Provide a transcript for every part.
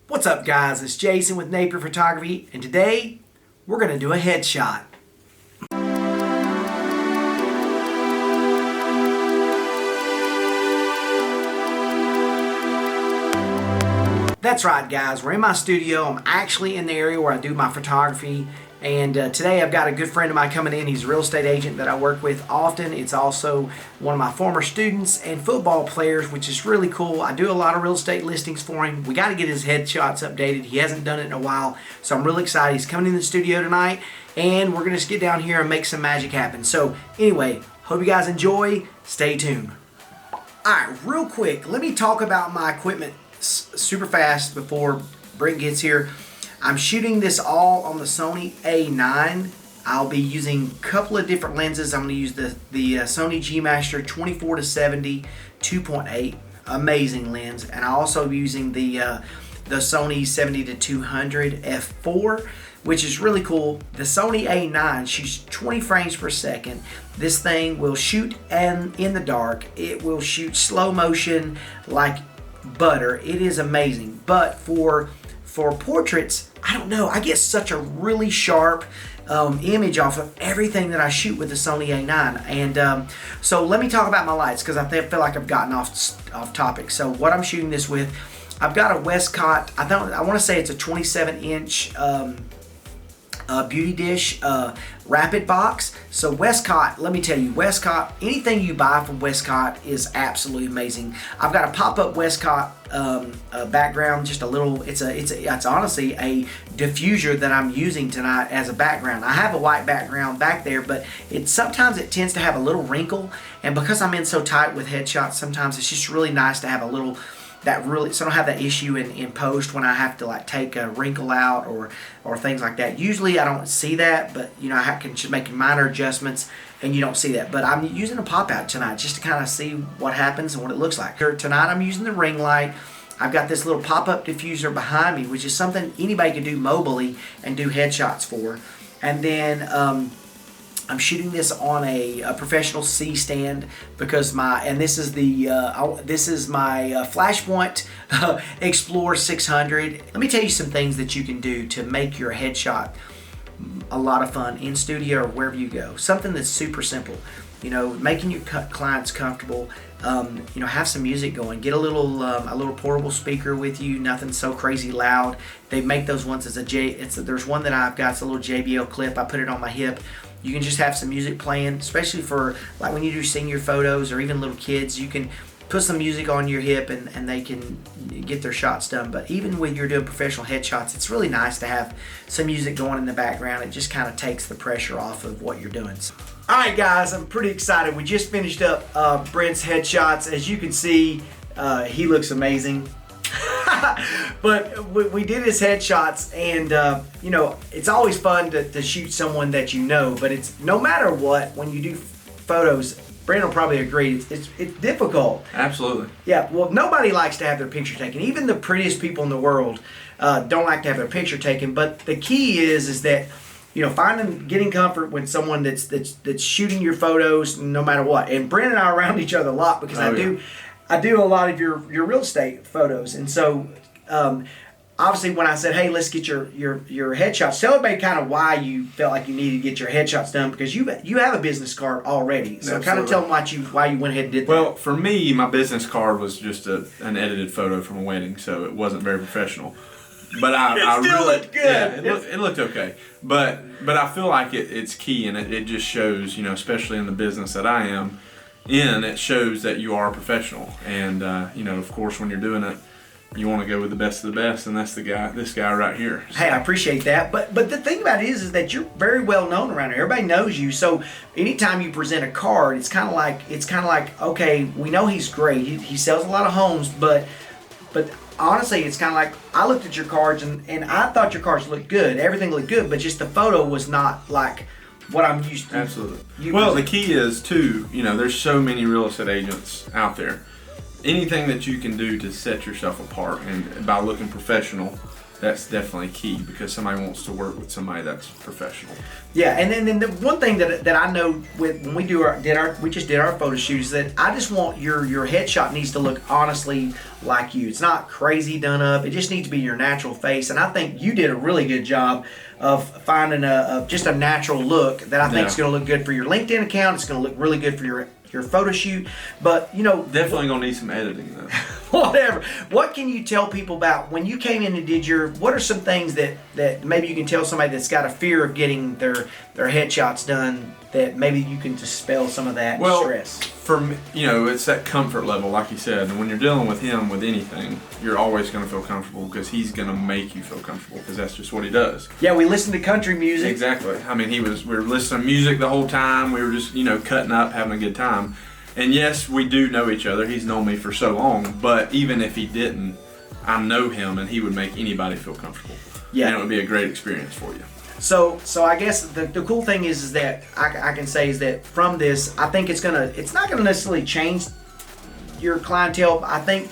What's up, guys? It's Jason with Napier Photography, and today we're going to do a headshot. That's right, guys. We're in my studio. I'm actually in the area where I do my photography, and today I've got a good friend of mine coming in. He's a real estate agent that I work with often. It's also one of my former students and football players, which is really cool. I do a lot of real estate listings for him. We got to get his headshots updated. He hasn't done it in a while, so I'm really excited. He's coming in the studio tonight, and we're going to just get down here and make some magic happen. So anyway, hope you guys enjoy. Stay tuned. All right, real quick, let me talk about my equipment super fast before Brent gets here. I'm shooting this all on the Sony A9. I'll be using a couple of different lenses. I'm going to use the Sony G-master 24-70 2.8, amazing lens, and I'll also be using the Sony 70-200 f4, which is really cool. The Sony A9 shoots 20 frames per second. This thing will shoot in the dark. It will shoot slow motion like butter. It is amazing. But for portraits, I don't know, I get such a really sharp image off of everything that I shoot with the Sony A9. And so let me talk about my lights, because I feel like I've gotten off topic. So what I'm shooting this with, I've got a Westcott, I want to say it's a 27-inch beauty dish rapid box. So Westcott, let me tell you, Westcott, anything you buy from Westcott is absolutely amazing. I've got a pop-up Westcott background, just a little, it's honestly a diffuser that I'm using tonight as a background. I have a white background back there, but sometimes it tends to have a little wrinkle, and because I'm in so tight with headshots, sometimes it's just really nice to have a little, so I don't have that issue in post when I have to like take a wrinkle out or things like that. Usually I don't see that, but you know, I can just make minor adjustments and you don't see that. But I'm using a pop out tonight just to kind of see what happens and what it looks like. Tonight I'm using the ring light. I've got this little pop-up diffuser behind me, which is something anybody can do mobily and do headshots for. And then I'm shooting this on a professional C stand because this is my Flashpoint Xplor 600. Let me tell you some things that you can do to make your headshot a lot of fun in studio or wherever you go. Something that's super simple. You know, making your clients comfortable. You know, have some music going. Get a little portable speaker with you. Nothing so crazy loud. They make those ones as there's one that I've got. It's a little JBL clip. I put it on my hip. You can just have some music playing, especially for like when you do senior photos or even little kids. You can put some music on your hip and they can get their shots done. But even when you're doing professional headshots, it's really nice to have some music going in the background. It just kind of takes the pressure off of what you're doing. So, all right, guys, I'm pretty excited. We just finished up Brent's headshots. As you can see, he looks amazing. But we did his headshots, and you know, it's always fun to shoot someone that you know, but it's no matter what, when you do photos, Brent will probably agree, it's difficult. Absolutely. Yeah, well, nobody likes to have their picture taken. Even the prettiest people in the world don't like to have their picture taken, but the key is that, you know, getting comfort when someone that's shooting your photos no matter what. And Brent and I are around each other a lot because I do a lot of your real estate photos, and so obviously when I said, hey, let's get your headshots, tell everybody kind of why you felt like you needed to get your headshots done, because you have a business card already. So kind of tell them why you went ahead and did that. Well, for me, my business card was just an edited photo from a wedding, so it wasn't very professional. But I still really looked good. Yeah, it looked okay. But I feel like it's key, and it just shows, you know, especially in the business that I am in, it shows that you are a professional. And you know, of course, when you're doing it, you want to go with the best of the best, and that's this guy right here. So. Hey, I appreciate that. But the thing about it is that you're very well known around here. Everybody knows you. So anytime you present a card, it's kind of like okay, we know he's great. He sells a lot of homes, but honestly, it's kind of like I looked at your cards and I thought your cards looked good. Everything looked good, but just the photo was not like what I'm used to. Absolutely. Well, the key is too, you know, there's so many real estate agents out there. Anything that you can do to set yourself apart and by looking professional that's definitely key, because somebody wants to work with somebody that's professional. Yeah, and then the one thing that I know with when we just did our photo shoot is that I just want your headshot needs to look honestly like you. It's not crazy done up. It just needs to be your natural face, and I think you did a really good job of finding just a natural look that I think is going to look good for your LinkedIn account. It's going to look really good for your photo shoot, but definitely gonna need some editing though. Whatever. What can you tell people about when you came in and did what are some things that maybe you can tell somebody that's got a fear of getting their headshots done, that maybe you can dispel some of that stress? For me, it's that comfort level, like you said, and when you're dealing with him with anything, you're always going to feel comfortable, because he's going to make you feel comfortable, because that's just what he does. Yeah, we listened to country music. Exactly. I mean, we were listening to music the whole time. We were just, cutting up, having a good time. And yes, we do know each other. He's known me for so long, but even if he didn't, I know him, and he would make anybody feel comfortable. Yeah. And it would be a great experience for you. So I guess the cool thing is that I can say is that from this, I think it's not gonna necessarily change your clientele. I think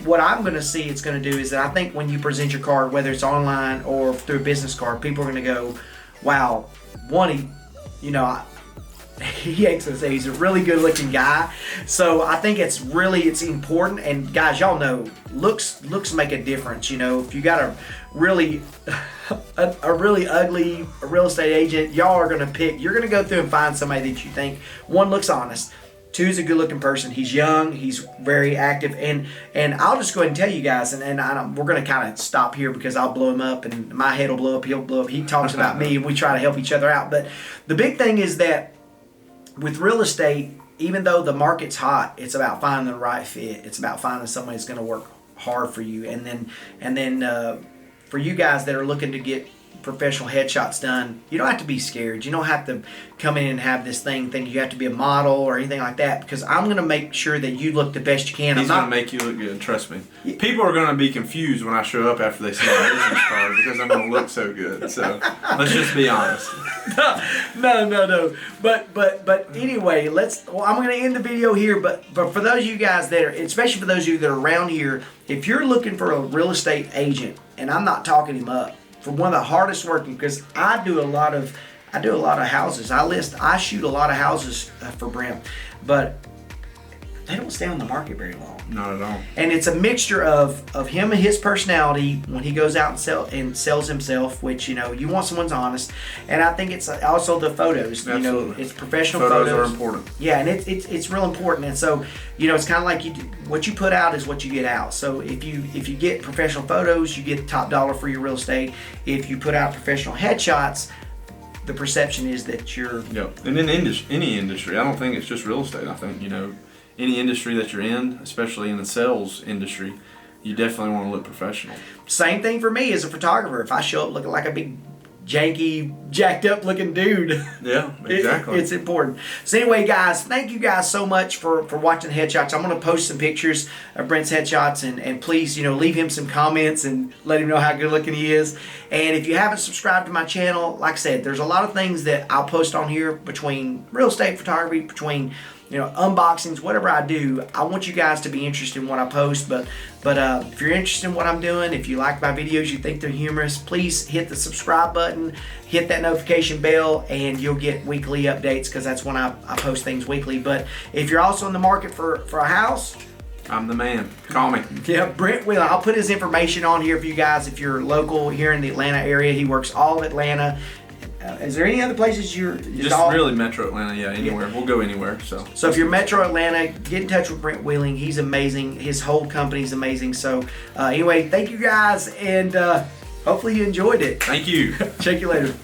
what I'm gonna see it's gonna do is that I think when you present your card, whether it's online or through a business card, people are gonna go, wow, he ain't gonna say he's a really good looking guy. So I think it's important, and guys, y'all know looks make a difference. If you got a really ugly real estate agent, you're gonna go through and find somebody that you think, one, looks honest, two, is a good looking person, he's young, he's very active, and I'll just go ahead and tell you guys, and we're gonna kind of stop here because I'll blow him up and my head will blow up, he'll blow up, he talks about me, and we try to help each other out. But the big thing is that with real estate, even though the market's hot, it's about finding the right fit. It's about finding somebody that's going to work hard for you. And then for you guys that are looking to get professional headshots done, you don't have to be scared. You don't have to come in and have this thing think you have to be a model or anything like that, because I'm going to make sure that you look the best you can. He's going to make you look good, trust me. People are going to be confused when I show up after they see my business card, because I'm going to look so good. So let's just be honest. No. But anyway, I'm going to end the video here. But for those of you guys that are, especially for those of you that are around here, if you're looking for a real estate agent, and I'm not talking him up, for one of the hardest working, because I do a lot of houses. I shoot a lot of houses for Brent, but they don't stay on the market very long. Not at all. And it's a mixture of him and his personality when he goes out and sells himself, which you want someone's honest. And I think it's also the photos. Absolutely. It's professional photos. Photos are important. Yeah, and it's real important. And so it's kind of like what you put out is what you get out. So if you get professional photos, you get top dollar for your real estate. If you put out professional headshots, the perception is that you're. Yeah, and in any industry, I don't think it's just real estate. I think any industry that you're in, especially in the sales industry, you definitely want to look professional. Same thing for me as a photographer. If I show up looking like a big, janky, jacked up looking dude, yeah, exactly. It's important. So anyway, guys, thank you guys so much for watching the headshots. I'm going to post some pictures of Brent's headshots, and please, leave him some comments and let him know how good looking he is. And if you haven't subscribed to my channel, like I said, there's a lot of things that I'll post on here between real estate photography, between unboxings, whatever I do. I want you guys to be interested in what I post, but if you're interested in what I'm doing, if you like my videos, you think they're humorous, please hit the subscribe button, hit that notification bell, and you'll get weekly updates, because that's when I post things weekly. But if you're also in the market for a house, I'm the man. Call me. Yeah, Brent Wheeling. I'll put his information on here for you guys if you're local here in the Atlanta area. He works all of Atlanta. Is there any other places you're just really Metro Atlanta? Yeah, anywhere. Yeah. We'll go anywhere. So if you're Metro Atlanta, get in touch with Brent Wheeling. He's amazing. His whole company's amazing. So anyway, thank you guys, and hopefully you enjoyed it. Thank you. Check you later.